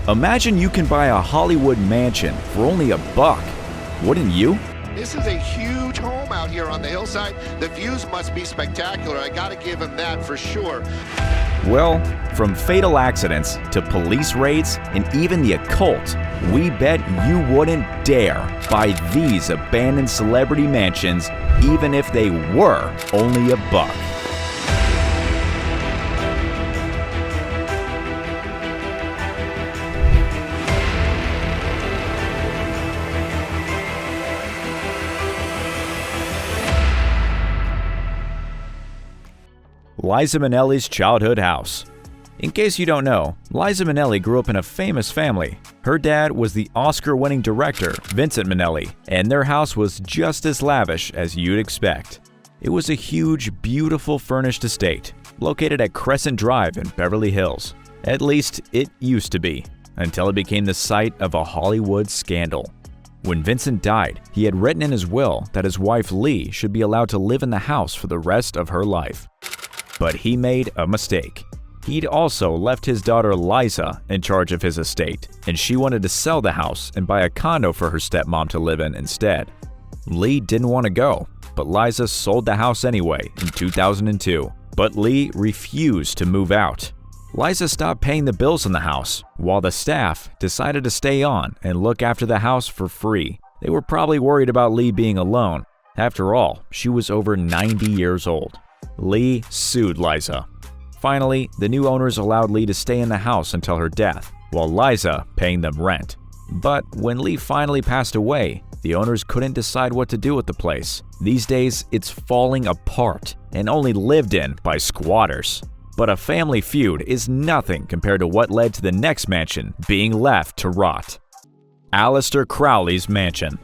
Imagine you can buy a Hollywood mansion for only $1. Wouldn't you? This is a huge home out here on the hillside. The views must be spectacular. I gotta give him that for sure. Well, from fatal accidents to police raids and even the occult, we bet you wouldn't dare buy these abandoned celebrity mansions even if they were only $1. Liza Minnelli's childhood house. In case you don't know, Liza Minnelli grew up in a famous family. Her dad was the Oscar-winning director, Vincent Minnelli, and their house was just as lavish as you'd expect. It was a huge, beautiful furnished estate, located at Crescent Drive in Beverly Hills. At least, it used to be, until it became the site of a Hollywood scandal. When Vincent died, he had written in his will that his wife Lee should be allowed to live in the house for the rest of her life. But he made a mistake. He'd also left his daughter Liza in charge of his estate, and she wanted to sell the house and buy a condo for her stepmom to live in instead. Lee didn't want to go, but Liza sold the house anyway in 2002. But Lee refused to move out. Liza stopped paying the bills in the house, while the staff decided to stay on and look after the house for free. They were probably worried about Lee being alone. After all, she was over 90 years old. Lee sued Liza. Finally, the new owners allowed Lee to stay in the house until her death, while Liza paying them rent. But when Lee finally passed away, the owners couldn't decide what to do with the place. These days, it's falling apart and only lived in by squatters. But a family feud is nothing compared to what led to the next mansion being left to rot. Aleister Crowley's mansion.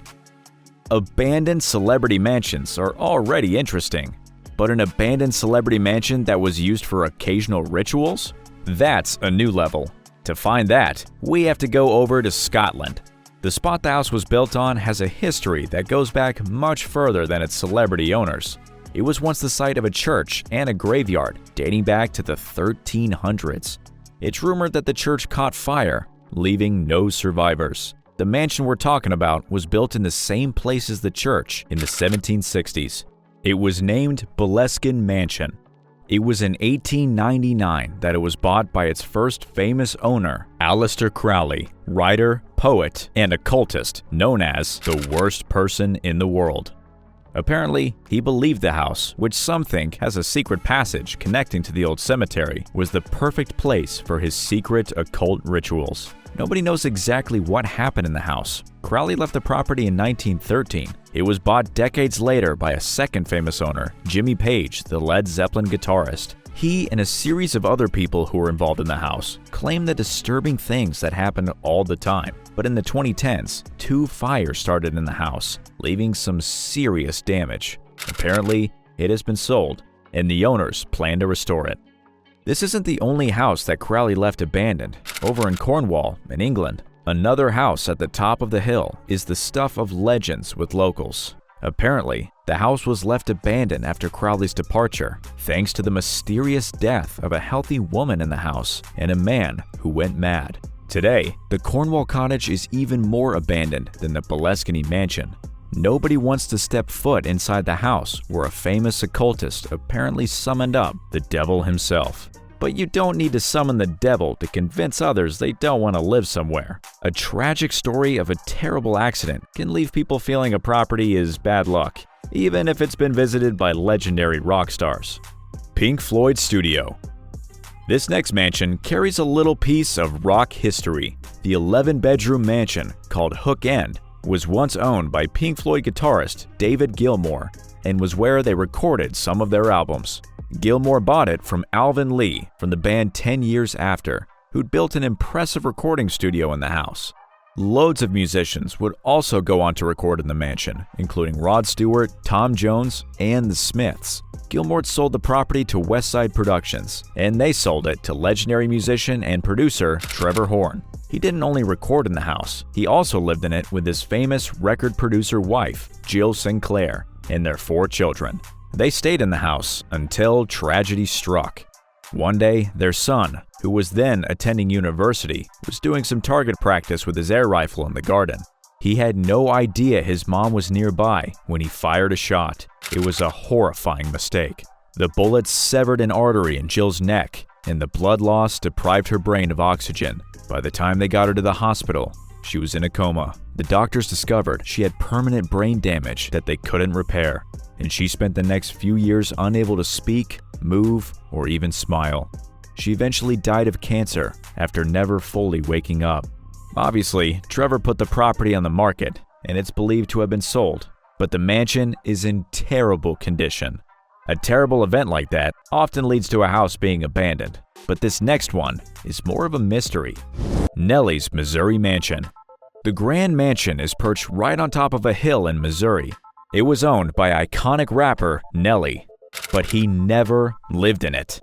Abandoned celebrity mansions are already interesting. But an abandoned celebrity mansion that was used for occasional rituals? That's a new level. To find that, we have to go over to Scotland. The spot the house was built on has a history that goes back much further than its celebrity owners. It was once the site of a church and a graveyard dating back to the 1300s. It's rumored that the church caught fire, leaving no survivors. The mansion we're talking about was built in the same place as the church in the 1760s. It was named Boleskine Mansion. It was in 1899 that it was bought by its first famous owner, Aleister Crowley, writer, poet, and occultist known as the worst person in the world. Apparently, he believed the house, which some think has a secret passage connecting to the old cemetery, was the perfect place for his secret occult rituals. Nobody knows exactly what happened in the house. Crowley left the property in 1913. It was bought decades later by a second famous owner, Jimmy Page, the Led Zeppelin guitarist. He and a series of other people who were involved in the house claimed the disturbing things that happened all the time. But in the 2010s, 2 fires started in the house, leaving some serious damage. Apparently, it has been sold, and the owners plan to restore it. This isn't the only house that Crowley left abandoned. Over in Cornwall, in England, another house at the top of the hill is the stuff of legends with locals. Apparently, the house was left abandoned after Crowley's departure, thanks to the mysterious death of a healthy woman in the house and a man who went mad. Today, the Cornwall cottage is even more abandoned than the Boleskine mansion. Nobody wants to step foot inside the house where a famous occultist apparently summoned up the devil himself. But you don't need to summon the devil to convince others they don't want to live somewhere. A tragic story of a terrible accident can leave people feeling a property is bad luck, even if it's been visited by legendary rock stars. Pink Floyd Studio. This next mansion carries a little piece of rock history. The 11-bedroom mansion, called Hook End, was once owned by Pink Floyd guitarist David Gilmour and was where they recorded some of their albums. Gilmour bought it from Alvin Lee from the band 10 years after, who'd built an impressive recording studio in the house. Loads of musicians would also go on to record in the mansion, including Rod Stewart, Tom Jones, and the Smiths. Gilmour sold the property to Westside Productions, and they sold it to legendary musician and producer Trevor Horn. He didn't only record in the house, he also lived in it with his famous record producer wife, Jill Sinclair, and their 4 children. They stayed in the house until tragedy struck. One day, their son, who was then attending university, was doing some target practice with his air rifle in the garden. He had no idea his mom was nearby when he fired a shot. It was a horrifying mistake. The bullet severed an artery in Jill's neck, and the blood loss deprived her brain of oxygen. By the time they got her to the hospital, she was in a coma. The doctors discovered she had permanent brain damage that they couldn't repair, and she spent the next few years unable to speak, move, or even smile. She eventually died of cancer after never fully waking up. Obviously, Trevor put the property on the market, and it's believed to have been sold, but the mansion is in terrible condition. A terrible event like that often leads to a house being abandoned, but this next one is more of a mystery. Nellie's Missouri Mansion. The Grand Mansion is perched right on top of a hill in Missouri. It was owned by iconic rapper Nelly, but he never lived in it.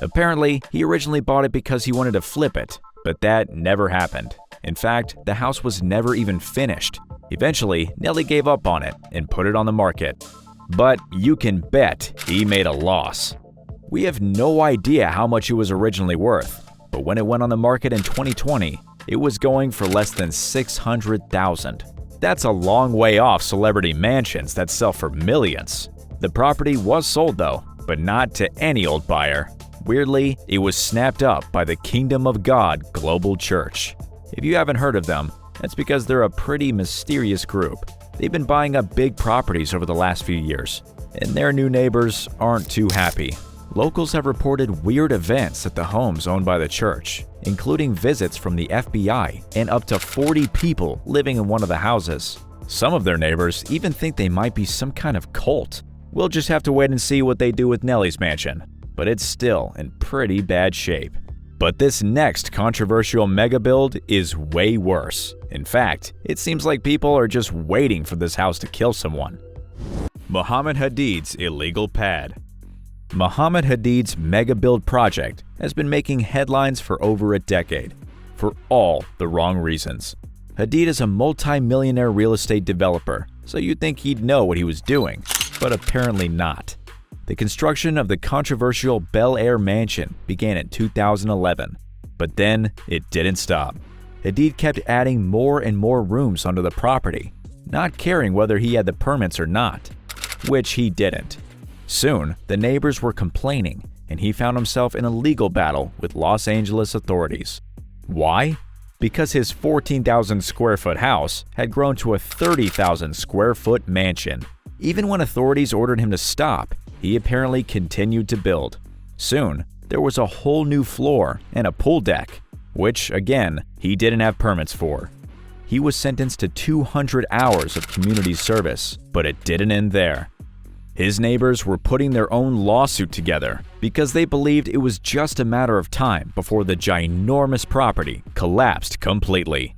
Apparently, he originally bought it because he wanted to flip it, but that never happened. In fact, the house was never even finished. Eventually, Nelly gave up on it and put it on the market. But you can bet he made a loss. We have no idea how much it was originally worth, but when it went on the market in 2020, it was going for less than $600,000. That's a long way off celebrity mansions that sell for millions. The property was sold though, but not to any old buyer. Weirdly, it was snapped up by the Kingdom of God Global Church. If you haven't heard of them, that's because they're a pretty mysterious group. They've been buying up big properties over the last few years, and their new neighbors aren't too happy. Locals have reported weird events at the homes owned by the church, including visits from the FBI and up to 40 people living in one of the houses. Some of their neighbors even think they might be some kind of cult. We'll just have to wait and see what they do with Nellie's mansion, but it's still in pretty bad shape. But this next controversial mega build is way worse. In fact, it seems like people are just waiting for this house to kill someone. Muhammad Hadid's illegal pad. Muhammad Hadid's mega build project has been making headlines for over a decade, for all the wrong reasons. Hadid is a multi-millionaire real estate developer, so you'd think he'd know what he was doing, but apparently not. The construction of the controversial Bel Air mansion began in 2011, but then it didn't stop. Hadid kept adding more and more rooms onto the property, not caring whether he had the permits or not, which he didn't. Soon, the neighbors were complaining, and he found himself in a legal battle with Los Angeles authorities. Why? Because his 14,000 square foot house had grown to a 30,000 square foot mansion. Even when authorities ordered him to stop, he apparently continued to build. Soon, there was a whole new floor and a pool deck, which, again, he didn't have permits for. He was sentenced to 200 hours of community service, but it didn't end there. His neighbors were putting their own lawsuit together because they believed it was just a matter of time before the ginormous property collapsed completely.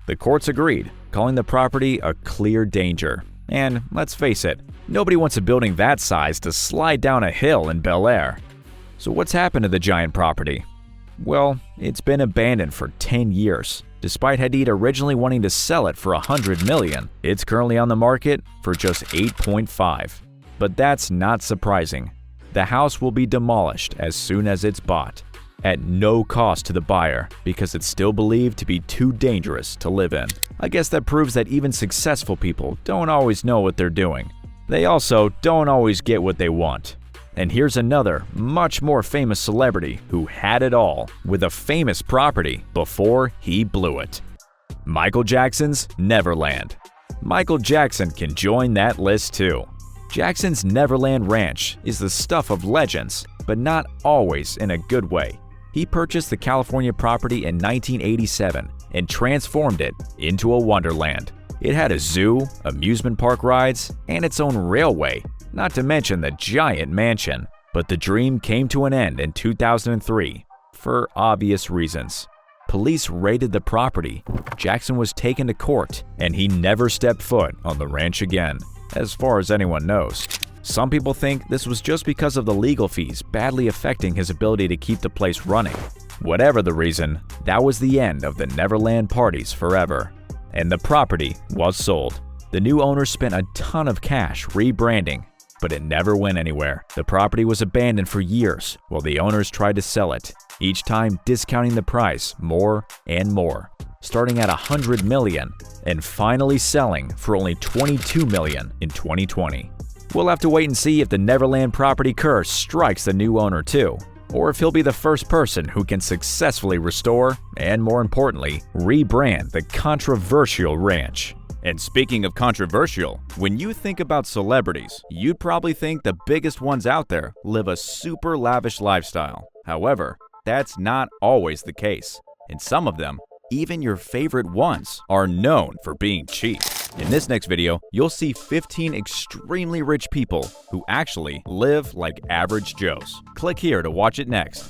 The courts agreed, calling the property a clear danger. And let's face it, nobody wants a building that size to slide down a hill in Bel Air. So what's happened to the giant property? Well, it's been abandoned for 10 years. Despite Hadid originally wanting to sell it for $100 million, it's currently on the market for just $8.5. But that's not surprising. The house will be demolished as soon as it's bought, at no cost to the buyer because it's still believed to be too dangerous to live in. I guess that proves that even successful people don't always know what they're doing. They also don't always get what they want. And here's another, much more famous celebrity who had it all with a famous property before he blew it. Michael Jackson's Neverland. Michael Jackson can join that list too. Jackson's Neverland Ranch is the stuff of legends, but not always in a good way. He purchased the California property in 1987 and transformed it into a wonderland. It had a zoo, amusement park rides, and its own railway, not to mention the giant mansion. But the dream came to an end in 2003, for obvious reasons. Police raided the property, Jackson was taken to court, and he never stepped foot on the ranch again, as far as anyone knows. Some people think this was just because of the legal fees badly affecting his ability to keep the place running. Whatever the reason, that was the end of the Neverland parties forever, and the property was sold. The new owner spent a ton of cash rebranding, but it never went anywhere. The property was abandoned for years while the owners tried to sell it, each time discounting the price more and more, starting at $100 million and finally selling for only $22 million in 2020. We'll have to wait and see if the Neverland property curse strikes the new owner too, or if he'll be the first person who can successfully restore and, more importantly, rebrand the controversial ranch. And speaking of controversial, when you think about celebrities, you'd probably think the biggest ones out there live a super lavish lifestyle. However, that's not always the case. And some of them, even your favorite ones, are known for being cheap. In this next video, you'll see 15 extremely rich people who actually live like average Joes. Click here to watch it next.